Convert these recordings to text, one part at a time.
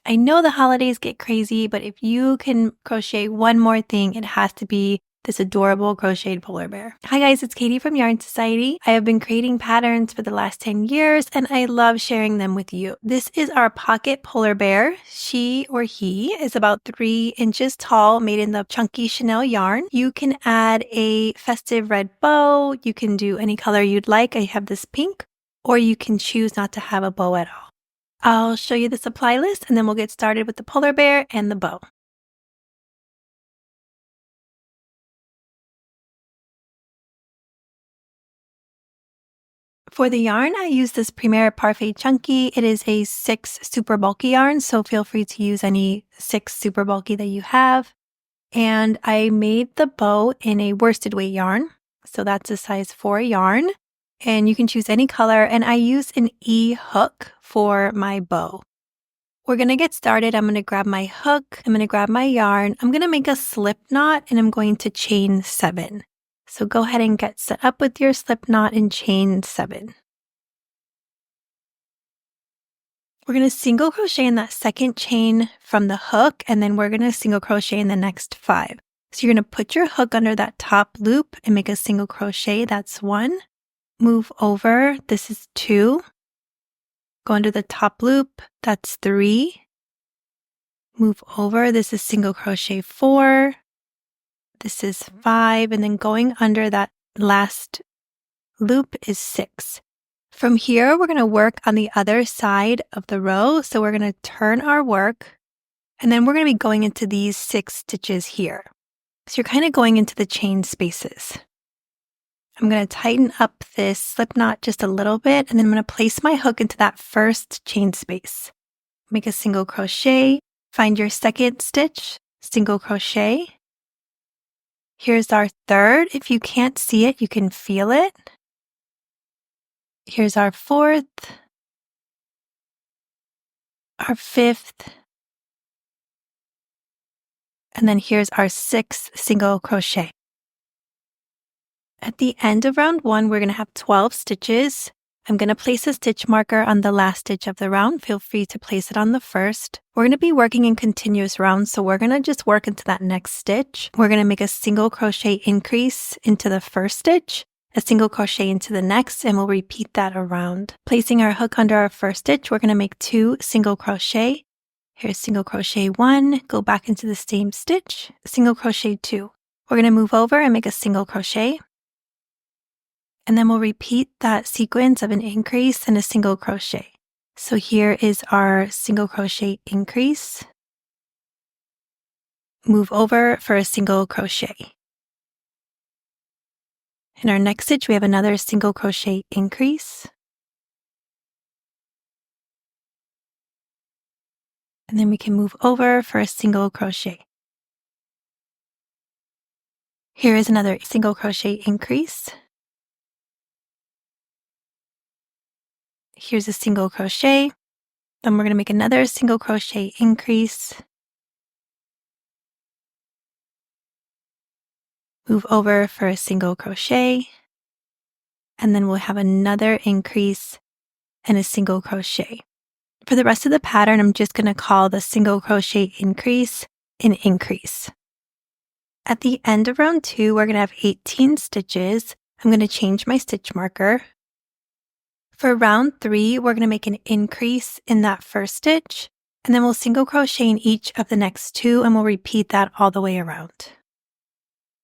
I know the holidays get crazy, but if you can crochet one more thing, it has to be this adorable crocheted polar bear. Hi guys, it's Katie from Yarn Society. I have been creating patterns for the last 10 years and I love sharing them with you. This is our pocket polar bear. She or he is about 3 inches tall, made in the chunky Chanel yarn. You can add a festive red bow. You can do any color you'd like. I have this pink, or you can choose not to have a bow at all. I'll show you the supply list and then we'll get started with the polar bear and the bow. For the yarn, I use this Premier Parfait Chunky. It is a 6 super bulky yarn, so feel free to use any 6 super bulky that you have. And I made the bow in a worsted weight yarn, so that's a size 4 yarn. And you can choose any color, and I use an E hook for my bow. We're going to get started. I'm going to grab my hook, I'm going to grab my yarn, I'm going to make a slip knot, and I'm going to chain 7. So go ahead and get set up with your slip knot and chain 7. We're going to single crochet in that second chain from the hook, and then we're going to single crochet in the next 5. So you're going to put your hook under that top loop and make a single crochet. That's 1. Move over. This is 2. Go under the top loop. That's 3. Move over. This is single crochet 4. This is 5, and then going under that last loop is 6. From here, we're going to work on the other side of the row. So we're going to turn our work, and then we're going to be going into these 6 stitches here. So you're kind of going into the chain spaces. I'm going to tighten up this slip knot just a little bit, and then I'm going to place my hook into that first chain space. Make a single crochet, find your second stitch, single crochet. Here's our third. If you can't see it, you can feel it. Here's our 4th, our 5th, and then here's our 6th single crochet. At the end of round 1, we're going to have 12 stitches. I'm going to place a stitch marker on the last stitch of the round. Feel free to place it on the first. We're going to be working in continuous rounds, so we're going to just work into that next stitch. We're going to make a single crochet increase into the first stitch, a single crochet into the next, and we'll repeat that around. Placing our hook under our first stitch, we're going to make 2 single crochet. Here's single crochet 1, go back into the same stitch, single crochet 2. We're going to move over and make a single crochet. And then we'll repeat that sequence of an increase and a single crochet. So here is our single crochet increase. Move over for a single crochet. In our next stitch, we have another single crochet increase. And then we can move over for a single crochet. Here is another single crochet increase. Here's a single crochet. Then we're going to make another single crochet increase. Move over for a single crochet. And then we'll have another increase and a single crochet. For the rest of the pattern, I'm just going to call the single crochet increase an increase. At the end of round 2, we're going to have 18 stitches. I'm going to change my stitch marker. For round 3, we're going to make an increase in that first stitch, and then we'll single crochet in each of the next 2, and we'll repeat that all the way around.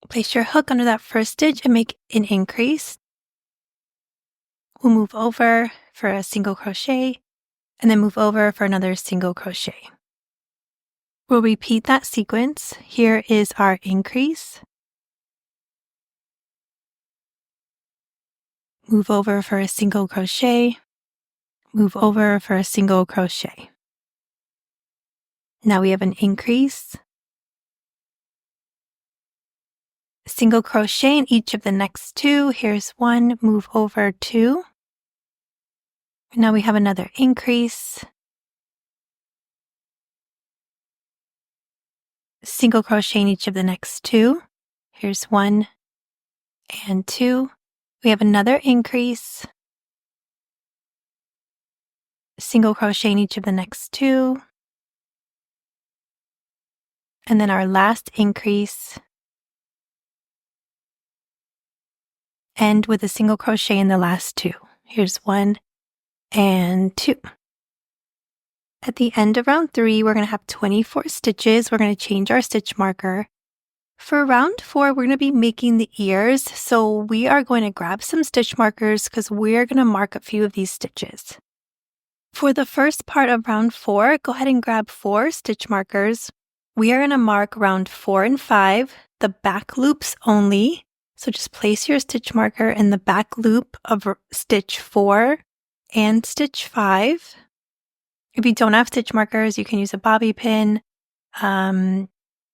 Place your hook under that first stitch and make an increase. We'll move over for a single crochet, and then move over for another single crochet. We'll repeat that sequence. Here is our increase. Move over for a single crochet, move over for a single crochet. Now we have an increase, single crochet in each of the next 2. Here's 1, move over 2. Now we have another increase, single crochet in each of the next 2. Here's 1 and 2. We have another increase, single crochet in each of the next 2, and then our last increase, end with a single crochet in the last two. Here's 1 and 2. At the end of round 3, we're going to have 24 stitches. We're going to change our stitch marker. For round 4, we're going to be making the ears, so we are going to grab some stitch markers because we're going to mark a few of these stitches. For the first part of round 4, go ahead and grab 4 stitch markers. We are going to mark round 4 and 5, the back loops only. So just place your stitch marker in the back loop of stitch 4 and stitch 5. If you don't have stitch markers, you can use a bobby pin,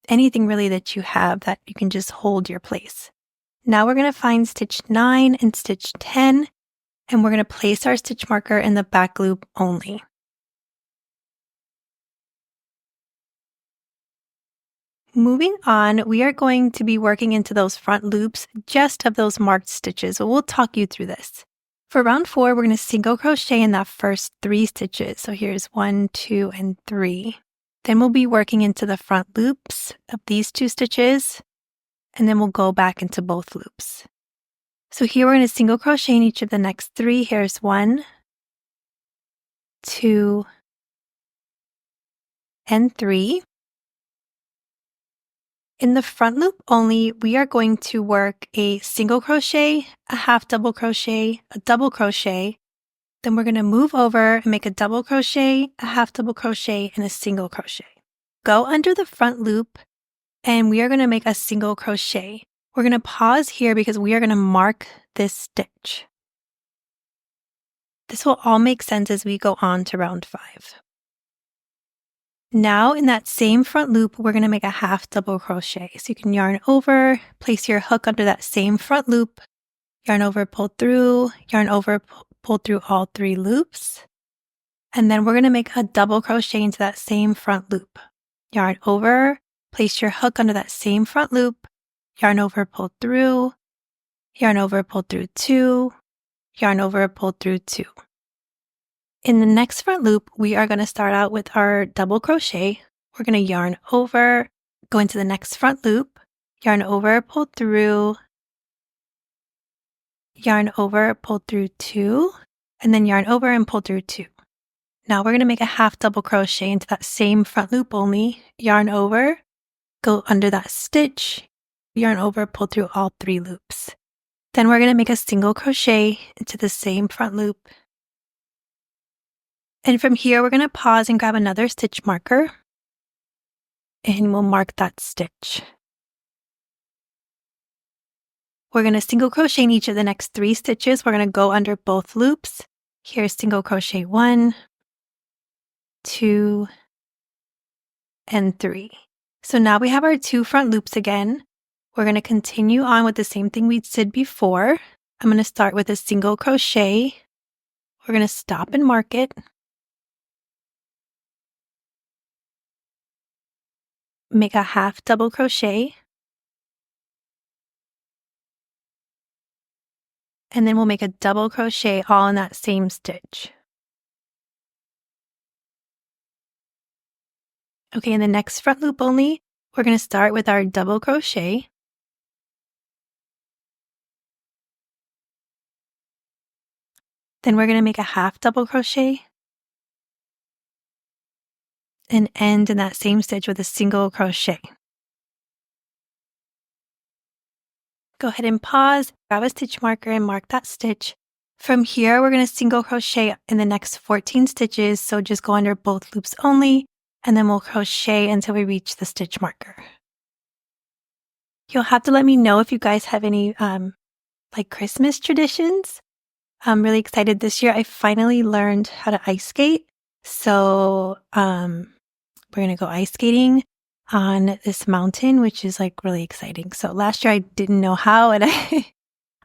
anything really that you have that you can just hold your place. Now we're going to find stitch 9 and stitch 10, and we're going to place our stitch marker in the back loop only. Moving on, we are going to be working into those front loops just of those marked stitches, but we'll talk you through this. For round 4, we're going to single crochet in that first 3 stitches. So here's 1, 2, and 3. Then we'll be working into the front loops of these 2 stitches, and then we'll go back into both loops. So here we're going to single crochet in each of the next 3. Here's 1, 2, and 3. In the front loop only, we are going to work a single crochet, a half double crochet, a double crochet. Then we're going to move over and make a double crochet, a half double crochet, and a single crochet. Go under the front loop, and we are going to make a single crochet. We're going to pause here because we are going to mark this stitch. This will all make sense as we go on to round 5. Now in that same front loop, we're going to make a half double crochet. So you can yarn over, place your hook under that same front loop, yarn over, pull through, yarn over, pull through all 3 loops. And then we're going to make a double crochet into that same front loop. Yarn over, place your hook under that same front loop, yarn over, pull through, yarn over, pull through 2, yarn over, pull through 2. In the next front loop, we are going to start out with our double crochet. We're going to yarn over, go into the next front loop, yarn over, pull through, yarn over, pull through 2, and then yarn over and pull through 2. Now we're going to make a half double crochet into that same front loop only, yarn over, go under that stitch, yarn over, pull through all 3 loops. Then we're going to make a single crochet into the same front loop. And from here, we're going to pause and grab another stitch marker, and we'll mark that stitch. We're going to single crochet in each of the next 3 stitches. We're going to go under both loops. Here's single crochet 1, 2, and 3. So now we have our 2 front loops again. We're going to continue on with the same thing we did before. I'm going to start with a single crochet. We're going to stop and mark it. Make a half double crochet, and then we'll make a double crochet all in that same stitch. Okay, in the next front loop only, we're going to start with our double crochet. Then we're going to make a half double crochet and end in that same stitch with a single crochet. Go ahead and pause, grab a stitch marker and mark that stitch. From here, we're going to single crochet in the next 14 stitches, so just go under both loops only, and then we'll crochet until we reach the stitch marker. You'll have to let me know if you guys have any like Christmas traditions. I'm really excited this year. I finally learned how to ice skate. So we're going to go ice skating on this mountain, which is like really exciting. So last year I didn't know how, and I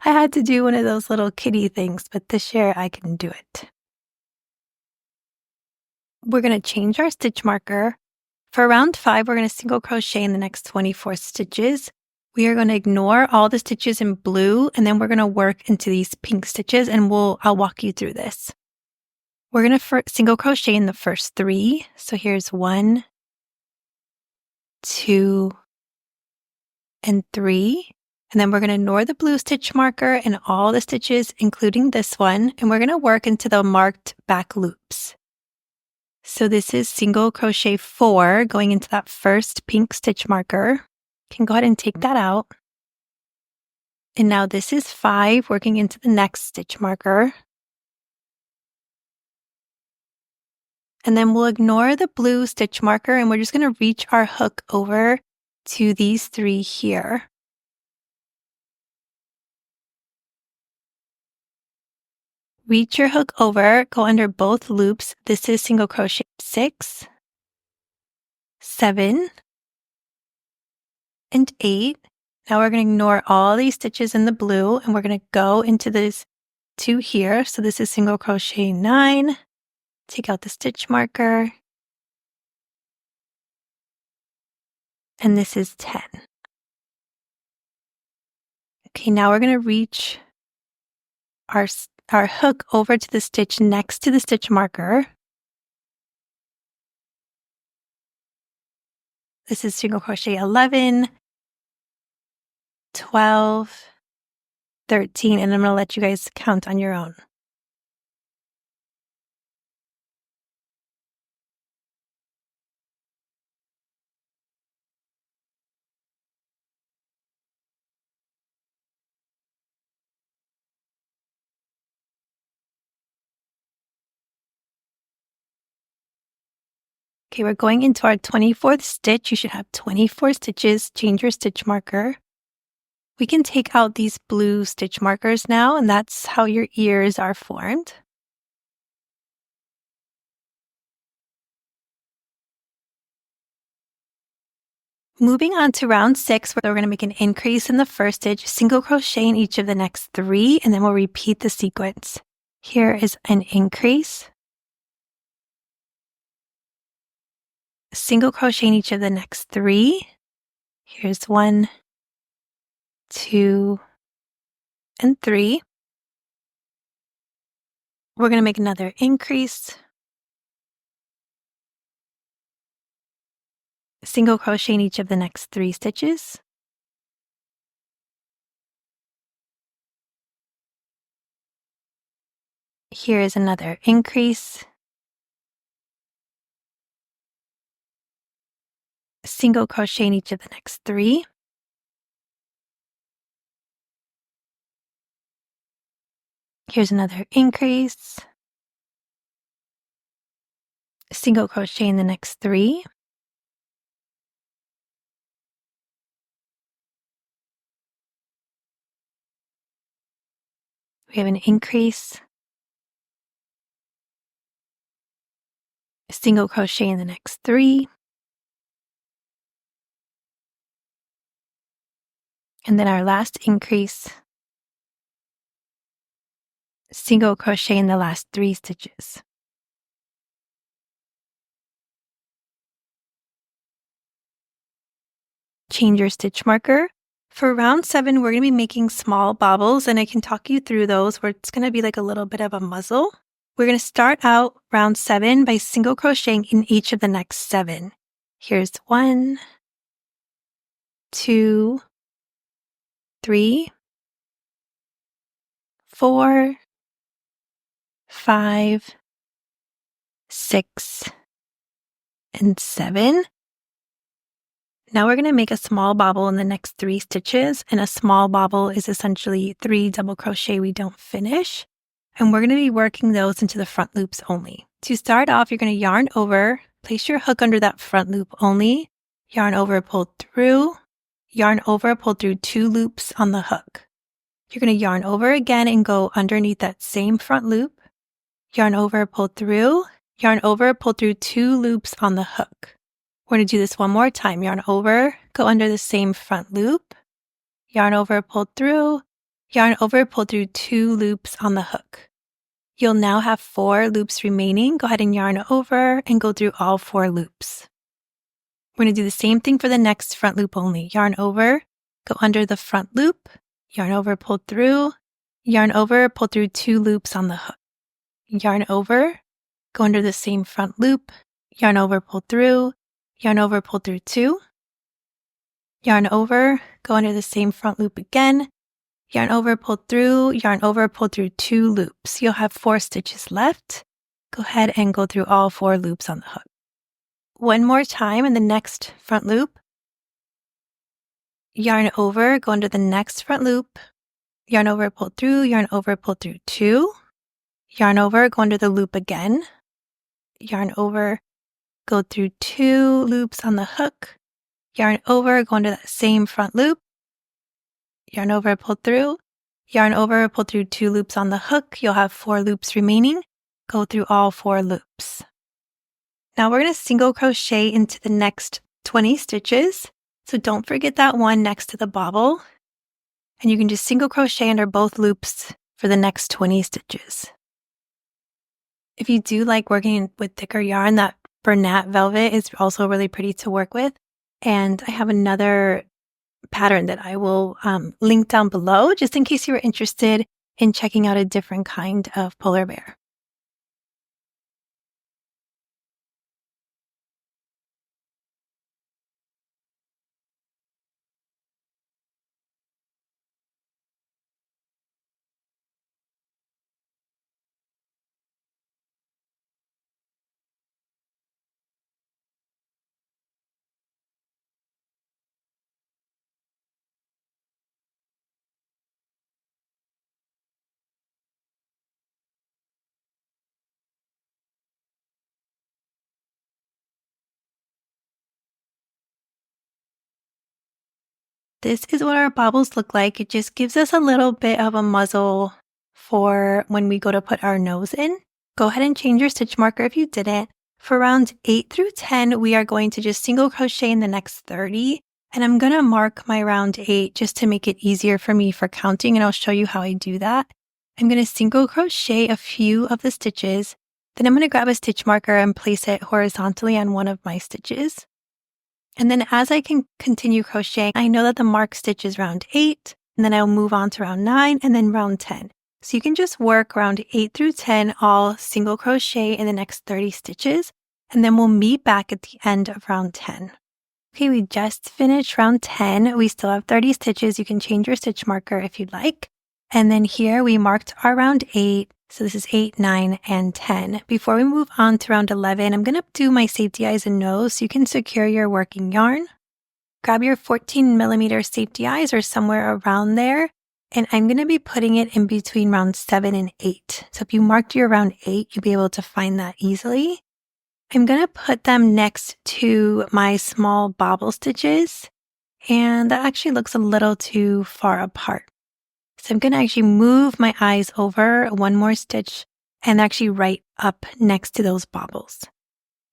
had to do one of those little kiddie things, but this year I can do it. We're going to change our stitch marker. For round 5, we're going to single crochet in the next 24 stitches. We are going to ignore all the stitches in blue, and then we're going to work into these pink stitches, and I'll walk you through this. We're going to single crochet in the first 3. So here's 1, 2, and 3. And then we're going to ignore the blue stitch marker and all the stitches, including this one, and we're going to work into the marked back loops. So this is single crochet 4 going into that first pink stitch marker. You can go ahead and take that out. And now this is 5 working into the next stitch marker. And then we'll ignore the blue stitch marker and we're just going to reach our hook over to these 3 here. Reach your hook over, go under both loops. This is single crochet 6, 7, and 8. Now we're going to ignore all these stitches in the blue and we're going to go into these 2 here. So this is single crochet 9. Take out the stitch marker. And this is 10. Okay, now we're going to reach our hook over to the stitch next to the stitch marker. This is single crochet 11, 12, 13, and I'm going to let you guys count on your own. Okay, we're going into our 24th stitch. You should have 24 stitches. Change your stitch marker. We can take out these blue stitch markers now, and that's how your ears are formed. Moving on to round 6, we're going to make an increase in the first stitch, single crochet in each of the next 3, and then we'll repeat the sequence. Here is an increase. Single crochet in each of the next 3. Here's 1, 2, and 3. We're going to make another increase. Single crochet in each of the next 3 stitches. Here is another increase. Single crochet in each of the next 3. Here's another increase. Single crochet in the next 3. We have an increase. Single crochet in the next 3. And then our last increase. Single crochet in the last 3 stitches. Change your stitch marker. For round 7, we're going to be making small bobbles, and I can talk you through those where it's going to be like a little bit of a muzzle. We're going to start out round 7 by single crocheting in each of the next 7. Here's 1, 2, 3, 4, 5, 6, and 7. Now we're going to make a small bobble in the next 3 stitches, and a small bobble is essentially 3 double crochet we don't finish, and we're going to be working those into the front loops only. To start off, you're going to yarn over, place your hook under that front loop only, yarn over, pull through, yarn over, pull through 2 loops on the hook. You're going to yarn over again and go underneath that same front loop, yarn over, pull through, yarn over, pull through 2 loops on the hook. We're going to do this one more time. Yarn over, go under the same front loop, yarn over, pull through, yarn over, pull through 2 loops on the hook. You'll now have 4 loops remaining. Go ahead and yarn over and go through all 4 loops. We're going to do the same thing for the next front loop only. Yarn over, go under the front loop, yarn over, pull through, yarn over, pull through 2 loops on the hook. Yarn over, go under the same front loop, yarn over, pull through, yarn over, pull through 2, yarn over, go under the same front loop again, yarn over, pull through, yarn over, pull through 2 loops. You'll have 4 stitches left. Go ahead and go through all 4 loops on the hook. One more time in the next front loop. Yarn over, go under the next front loop, yarn over, pull through 2, yarn over, go under the loop again, yarn over, go through 2 loops on the hook, yarn over, go under that same front loop, yarn over, pull through 2 loops on the hook. You'll have 4 loops remaining. Go through all 4 loops. Now we're going to single crochet into the next 20 stitches. So don't forget that one next to the bobble. And you can just single crochet under both loops for the next 20 stitches. If you do like working with thicker yarn, that Bernat velvet is also really pretty to work with. And I have another pattern that I will link down below just in case you were interested in checking out a different kind of polar bear. This is what our bobbles look like. It just gives us a little bit of a muzzle for when we go to put our nose in. Go ahead and change your stitch marker if you didn't. For rounds 8 through 10, we are going to just single crochet in the next 30. And I'm going to mark my round 8 just to make it easier for me for counting, and I'll show you how I do that. I'm going to single crochet a few of the stitches. Then I'm going to grab a stitch marker and place it horizontally on one of my stitches. And then as I can continue crocheting, I know that the mark stitch is round 8, and then I'll move on to round 9 and then round 10. So you can just work round 8 through 10 all single crochet in the next 30 stitches, and then we'll meet back at the end of round 10. Okay, we just finished round 10. We still have 30 stitches. You can change your stitch marker if you'd like. And then here we marked our round 8. So this is 8, 9, and 10. Before we move on to round 11, I'm going to do my safety eyes and nose so you can secure your working yarn. Grab your 14mm safety eyes or somewhere around there. And I'm going to be putting it in between round 7 and 8. So if you marked your round 8, you'll be able to find that easily. I'm going to put them next to my small bobble stitches. And that actually looks a little too far apart. So I'm going to actually move my eyes over one more stitch and actually right up next to those bobbles.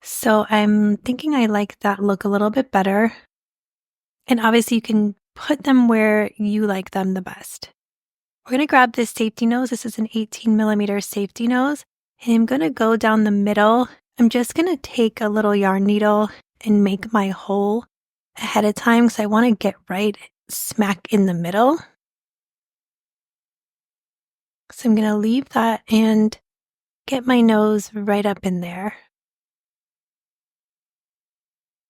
So I'm thinking I like that look a little bit better. And obviously you can put them where you like them the best. We're going to grab this safety nose. This is an 18mm safety nose. And I'm going to go down the middle. I'm just going to take a little yarn needle and make my hole ahead of time because I want to get right smack in the middle. So I'm going to leave that and get my nose right up in there.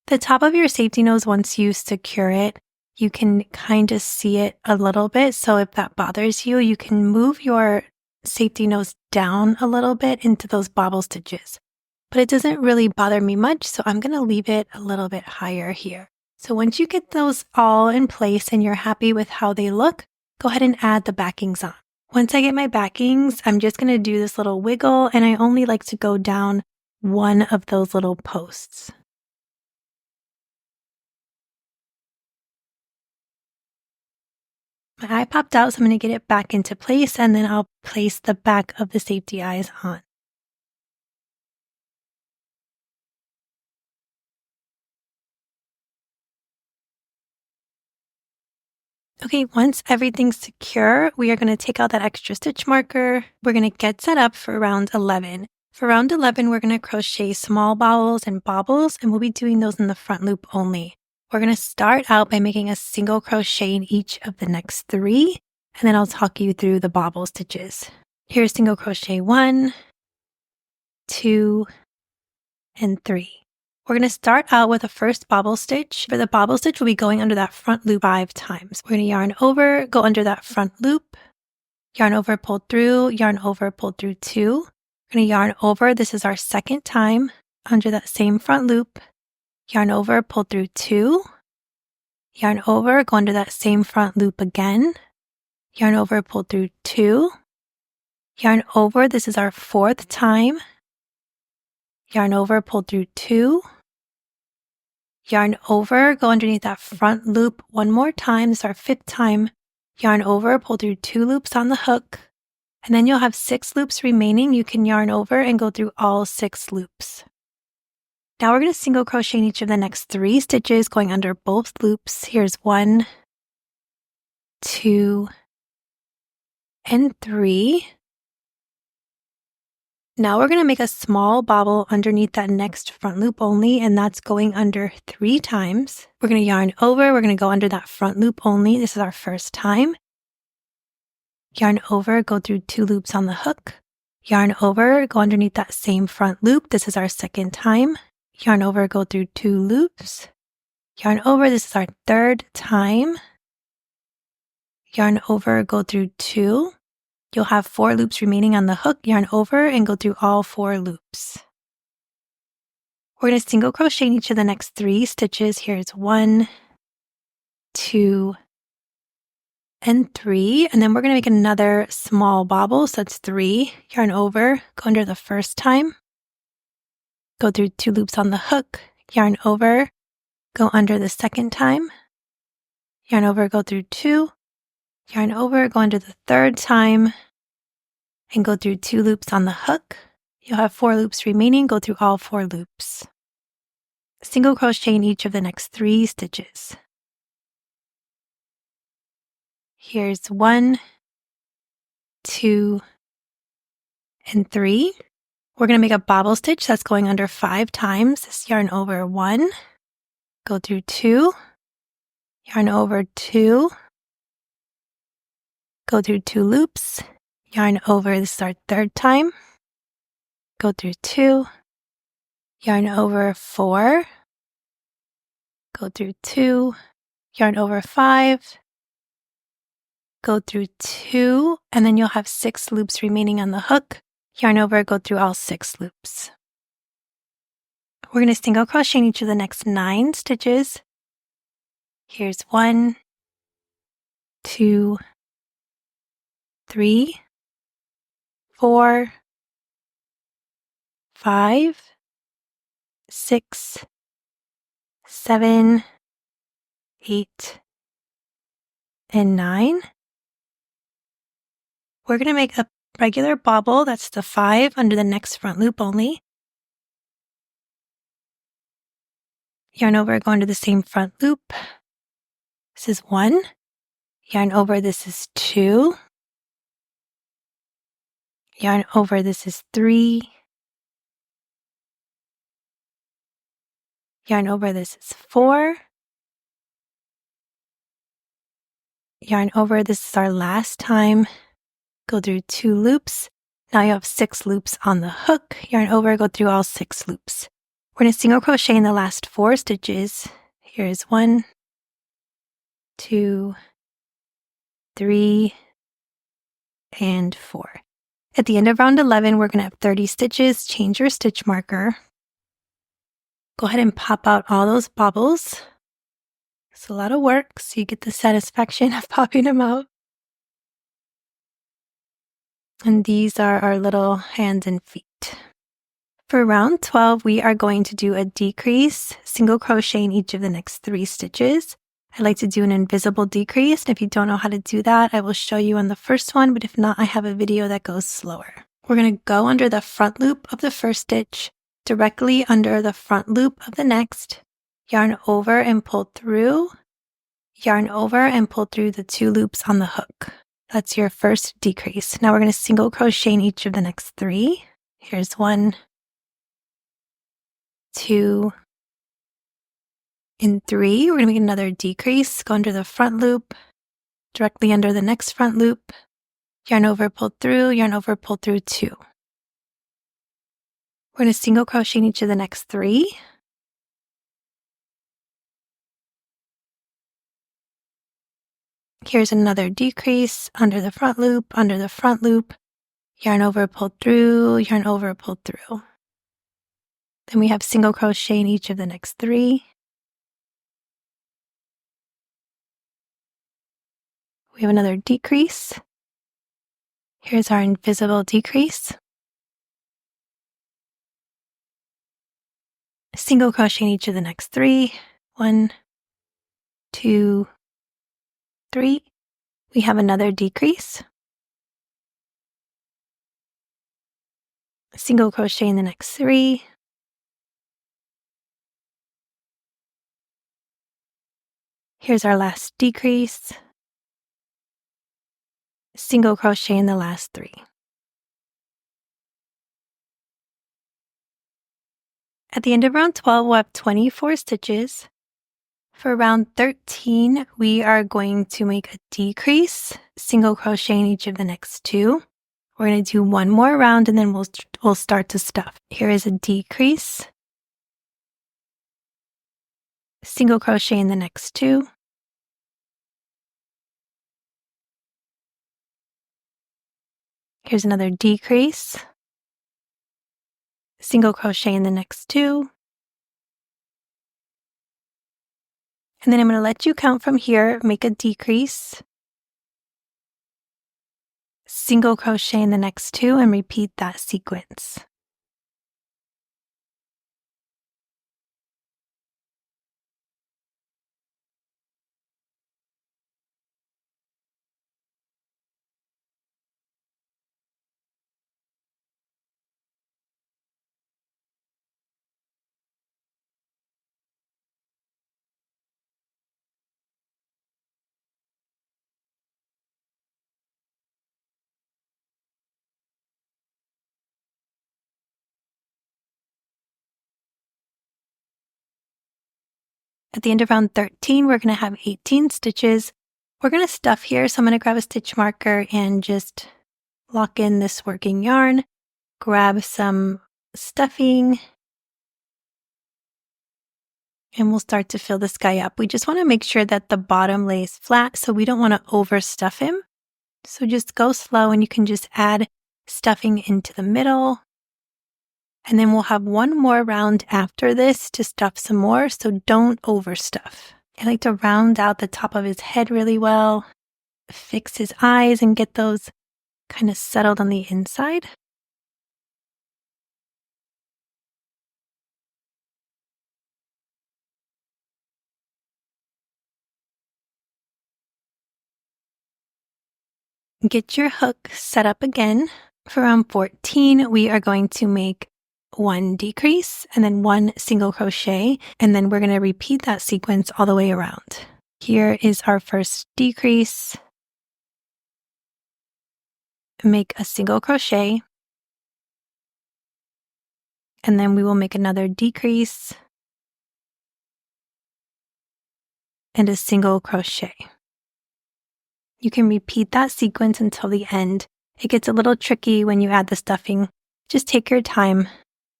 The top of your safety nose, once you secure it, you can kind of see it a little bit. So if that bothers you, you can move your safety nose down a little bit into those bobble stitches. But it doesn't really bother me much, so I'm going to leave it a little bit higher here. So once you get those all in place and you're happy with how they look, go ahead and add the backings on. Once I get my backings, I'm just going to do this little wiggle, and I only like to go down one of those little posts. My eye popped out, so I'm going to get it back into place, and then I'll place the back of the safety eyes on. Okay, once everything's secure, we are going to take out that extra stitch marker. We're going to get set up for round 11. For round 11, we're going to crochet small bobbles and bobbles, and we'll be doing those in the front loop only. We're going to start out by making a single crochet in each of the next 3, and then I'll talk you through the bobble stitches. Here's single crochet 1, 2, and 3. We're going to start out with the first bobble stitch. For the bobble stitch, we'll be going under that front loop 5 times. We're going to yarn over, go under that front loop, yarn over, pull through, yarn over, pull through 2. We're going to yarn over, this is our second time, under that same front loop, yarn over, pull through 2, yarn over, go under that same front loop again, yarn over, pull through 2, yarn over, this is our 4th time, yarn over, pull through 2, yarn over, go underneath that front loop one more time, this is our 5th time, yarn over, pull through 2 loops on the hook, and then you'll have 6 loops remaining. You can yarn over and go through all 6 loops. Now we're going to single crochet in each of the next 3 stitches going under both loops. Here's 1, 2, and 3. Now we're going to make a small bobble underneath that next front loop only, and that's going under 3 times. We're going to yarn over, we're going to go under that front loop only. This is our first time. Yarn over, go through 2 loops on the hook. Yarn over, go underneath that same front loop. This is our second time. Yarn over, go through 2 loops. Yarn over, this is our 3rd time. Yarn over, go through 2. You'll have 4 loops remaining on the hook, yarn over, and go through all 4 loops. We're going to single crochet in each of the next 3 stitches. Here's 1, 2, and 3. And then we're going to make another small bobble, so it's 3. Yarn over, go under the first time, go through 2 loops on the hook, yarn over, go under the second time, yarn over, go through 2, yarn over, go under the 3rd time, and go through 2 loops on the hook. You'll have 4 loops remaining, go through all 4 loops. Single crochet in each of the next 3 stitches. Here's 1, 2, and 3. We're going to make a bobble stitch that's going under 5 times. This yarn over 1, go through 2, yarn over 2, go through 2 loops, yarn over, this is our 3rd time, go through 2, yarn over 4, go through 2, yarn over 5, go through 2, and then you'll have 6 loops remaining on the hook, yarn over, go through all 6 loops. We're going to single crochet in each of the next 9 stitches. Here's 1, 2, 3, 4, 5, 6, 7, 8, and 9. We're going to make a regular bobble, that's the 5 under the next front loop only. Yarn over, go under the same front loop. This is 1. Yarn over, this is 2. Yarn over, this is 3. Yarn over, this is 4. Yarn over, this is our last time. Go through 2 loops. Now you have 6 loops on the hook. Yarn over, go through all 6 loops. We're going to single crochet in the last 4 stitches. Here's 1, 2, 3, and 4. At the end of round 11, we're going to have 30 stitches. Change your stitch marker. Go ahead and pop out all those bobbles. It's a lot of work, so you get the satisfaction of popping them out. And these are our little hands and feet. For round 12, we are going to do a decrease, single crochet in each of the next 3 stitches. I like to do an invisible decrease, and if you don't know how to do that, I will show you on the first one, but if not, I have a video that goes slower. We're going to go under the front loop of the first stitch, directly under the front loop of the next, yarn over and pull through, yarn over and pull through the 2 loops on the hook. That's your first decrease. Now we're going to single crochet in each of the next 3. Here's 1, 2, and 3. We're going to make another decrease, go under the front loop, directly under the next front loop, yarn over, pull through, yarn over, pull through 2. We're going to single crochet in each of the next 3. Here's another decrease under the front loop, yarn over, pull through, yarn over, pull through. Then we have single crochet in each of the next 3. We have another decrease. Here's our invisible decrease. Single crochet in each of the next 3. 1, 2, 3. We have another decrease. Single crochet in the next 3. Here's our last decrease. Single crochet in the last 3. At the end of round 12, we'll have 24 stitches. For round 13, we are going to make a decrease, single crochet in each of the next 2. We're going to do one more round and then we'll start to stuff. Here is a decrease, single crochet in the next 2. Here's another decrease, single crochet in the next 2. And then I'm going to let you count from here, make a decrease, single crochet in the next 2, and repeat that sequence. At the end of round 13, we're going to have 18 stitches. We're going to stuff here, so I'm going to grab a stitch marker and just lock in this working yarn, grab some stuffing, and we'll start to fill this guy up. We just want to make sure that the bottom lays flat, so we don't want to overstuff him. So just go slow and you can just add stuffing into the middle. And then we'll have one more round after this to stuff some more, so don't overstuff. I like to round out the top of his head really well, fix his eyes and get those kind of settled on the inside. Get your hook set up again. For round 14, we are going to make 1 decrease and then 1 single crochet, and then we're going to repeat that sequence all the way around. Here is our first decrease. Make a single crochet, and then we will make another decrease and a single crochet. You can repeat that sequence until the end. It gets a little tricky when you add the stuffing. Just take your time.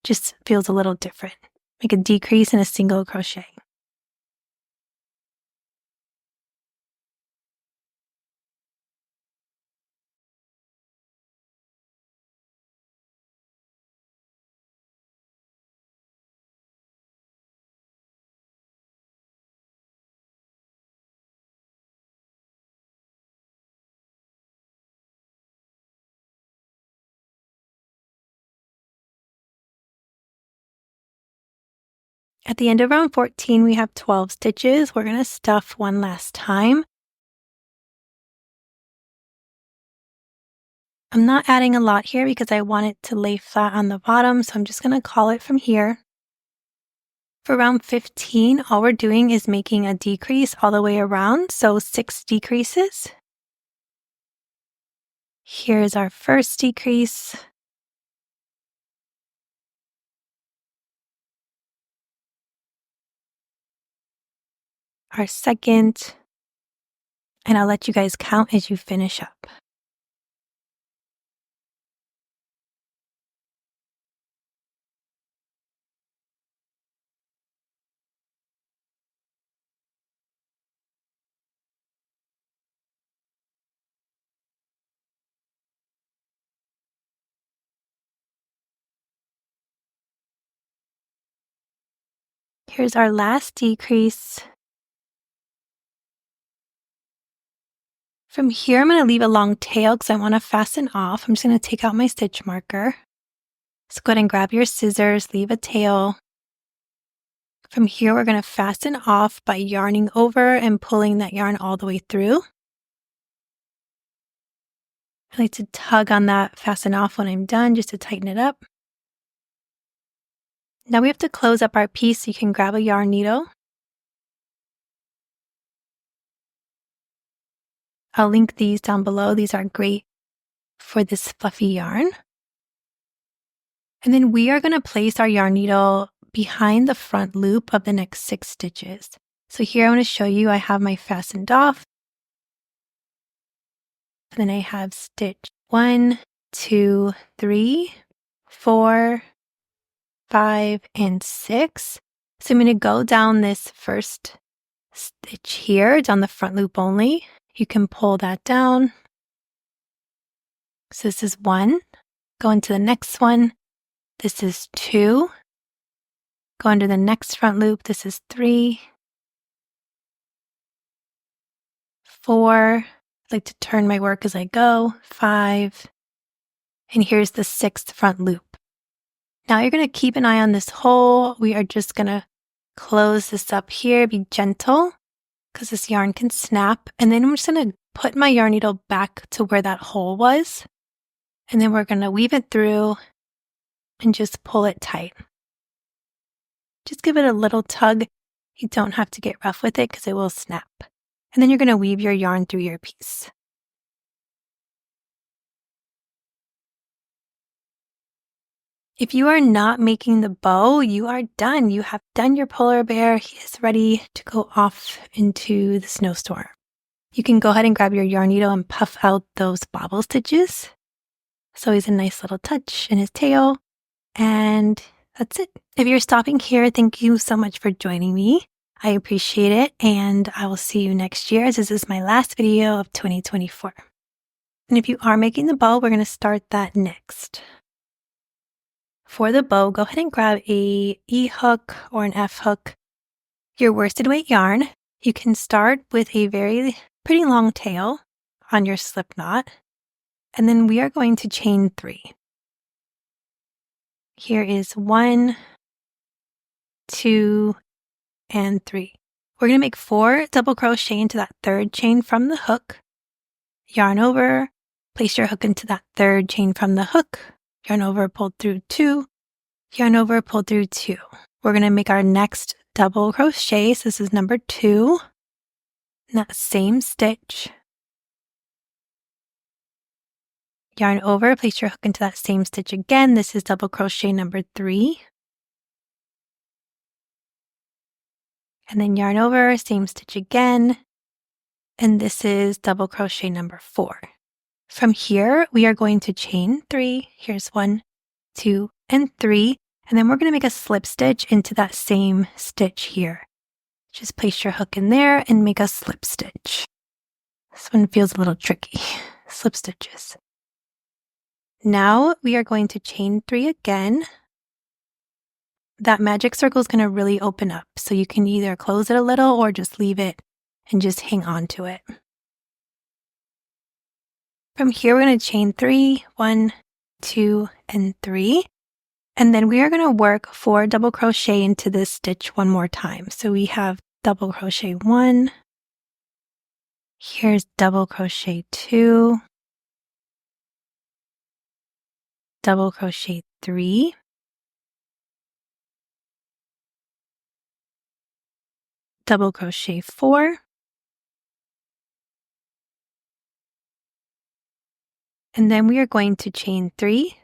Just feels a little different. Make a decrease and a single crochet. At the end of round 14, we have 12 stitches. We're going to stuff one last time. I'm not adding a lot here because I want it to lay flat on the bottom, so I'm just going to call it from here. For round 15, all we're doing is making a decrease all the way around, so 6 decreases. Here's our first decrease. Our second, and I'll let you guys count as you finish up. Here's our last decrease. From here, I'm going to leave a long tail because I want to fasten off. I'm just going to take out my stitch marker. So go ahead and grab your scissors, leave a tail. From here, we're going to fasten off by yarning over and pulling that yarn all the way through. I like to tug on that fasten off when I'm done just to tighten it up. Now we have to close up our piece, so you can grab a yarn needle. I'll link these down below. These are great for this fluffy yarn. And then we are going to place our yarn needle behind the front loop of the next 6 stitches. So here I want to show you I have my fastened off. And then I have stitch 1, 2, 3, 4, 5, and 6. So I'm going to go down this first stitch here, down the front loop only. You can pull that down. So this is 1. Go into the next one. This is 2. Go into the next front loop. This is 3, 4. I like to turn my work as I go. 5. And here's the 6th front loop. Now you're going to keep an eye on this hole. We are just going to close this up here. Be gentle because this yarn can snap. And then I'm just going to put my yarn needle back to where that hole was. And then we're going to weave it through and just pull it tight. Just give it a little tug. You don't have to get rough with it because it will snap. And then you're going to weave your yarn through your piece. If you are not making the bow, you are done. You have done your polar bear. He is ready to go off into the snowstorm. You can go ahead and grab your yarn needle and puff out those bobble stitches. It's always a nice little touch in his tail. And that's it. If you're stopping here, thank you so much for joining me. I appreciate it, and I will see you next year as this is my last video of 2024. And if you are making the bow, we're going to start that next. For the bow, go ahead and grab a E hook or an F hook, your worsted weight yarn. You can start with a pretty long tail on your slip knot, and then we are going to chain 3. Here is 1, 2, and 3. We're going to make 4 double crochet into that 3rd chain from the hook. Yarn over, place your hook into that 3rd chain from the hook. Yarn over, pull through 2. Yarn over, pull through 2. We're going to make our next double crochet. So this is number 2. In that same stitch. Yarn over, place your hook into that same stitch again. This is double crochet number 3. And then yarn over, same stitch again. And this is double crochet number 4. From here, we are going to chain 3. Here's 1, 2, and 3. And then we're going to make a slip stitch into that same stitch here. Just place your hook in there and make a slip stitch. This one feels a little tricky. Slip stitches. Now we are going to chain 3 again. That magic circle is going to really open up. So you can either close it a little or just leave it and just hang on to it. From here, we're going to chain 3, 1, 2, and 3. And then we are going to work 4 double crochet into this stitch one more time. So we have double crochet 1. Here's double crochet 2. Double crochet 3. Double crochet 4. And then we are going to chain 3.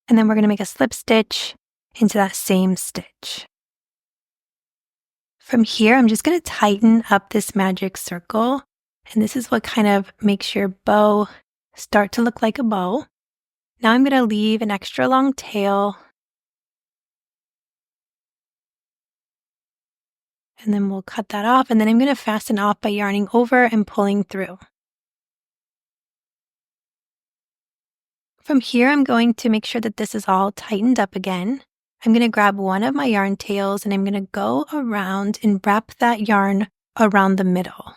And then we're going to make a slip stitch into that same stitch. From here, I'm just going to tighten up this magic circle. And this is what kind of makes your bow start to look like a bow. Now I'm going to leave an extra long tail. And then we'll cut that off. And then I'm going to fasten off by yarning over and pulling through. From here, I'm going to make sure that this is all tightened up again. I'm going to grab one of my yarn tails and I'm going to go around and wrap that yarn around the middle. I'm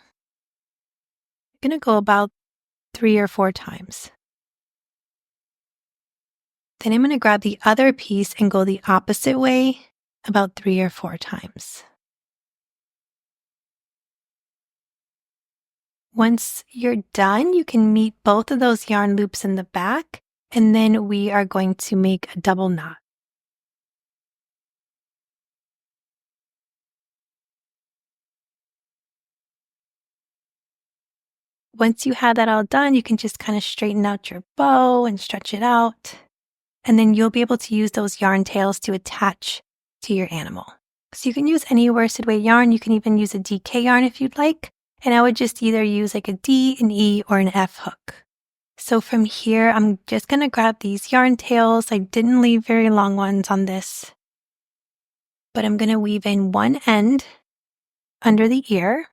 going to go about 3 or 4 times. Then I'm going to grab the other piece and go the opposite way about 3 or 4 times. Once you're done, you can meet both of those yarn loops in the back, and then we are going to make a double knot. Once you have that all done, you can just kind of straighten out your bow and stretch it out. And then you'll be able to use those yarn tails to attach to your animal. So you can use any worsted weight yarn. You can even use a DK yarn if you'd like. And I would just either use like a D, an E, or an F hook. So from here, I'm just going to grab these yarn tails. I didn't leave very long ones on this. But I'm going to weave in one end under the ear.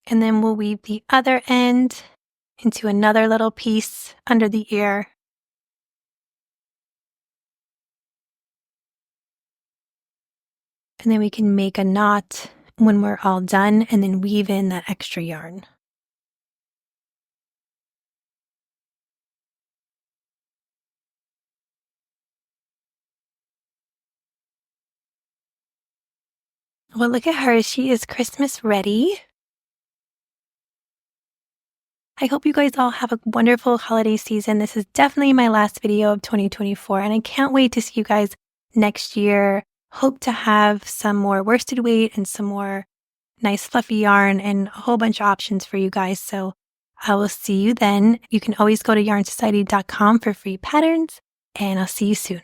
And then we'll weave the other end into another little piece under the ear. And then we can make a knot when we're all done and then weave in that extra yarn. Well, look at her. She is Christmas ready. I hope you guys all have a wonderful holiday season. This is definitely my last video of 2024, and I can't wait to see you guys next year. Hope to have some more worsted weight and some more nice fluffy yarn and a whole bunch of options for you guys. So I will see you then. You can always go to yarnsociety.com for free patterns, and I'll see you soon.